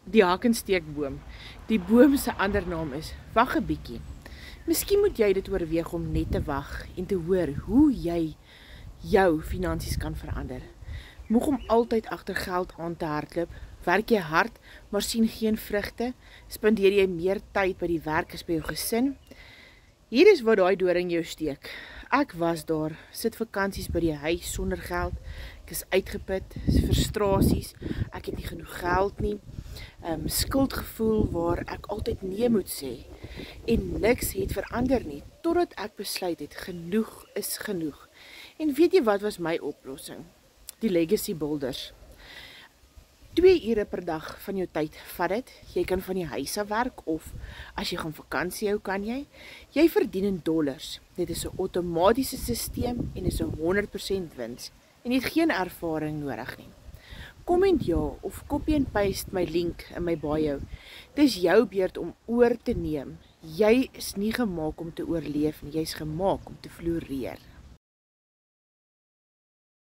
Die hakensteekboom. Die boom se ander naam is wag 'n bietjie. Miskien moet jy dit oorweeg om net te wag en te hoor hoe jy jou finansies kan verander. Moeg om altyd agter geld aan te hardloop. Werk jy hard, maar sien geen vrugte? Spandeer jy meer tyd by die werk as by jou gesin? Hier is wat daai doring jou steek. Ek was daar, sit vakansies by die huis sonder geld. Ek is uitgeput, frustrasies, ek het nie genoeg geld nie. Skuldgevoel waar ek altyd nee moet sê. En niks het verander nie, totdat ek besluit het, genoeg is genoeg. En weet jy wat was my oplossing? Die legacy builders. 2 ure per dag van jou tyd vat dit. Jy kan van die huis af werk of as jy gaan vakansie hou, kan jy. Jy verdien in dollars. Dit is 'n outomatiese stelsel en is 'n 100% wins. En jy het geen ervaring nodig nie. Comment ja of copy and paste my link in my bio. Dis jou beurt om oor te neem. Jy is nie gemaak om te oorleef nie, jy's gemaak om te floreer.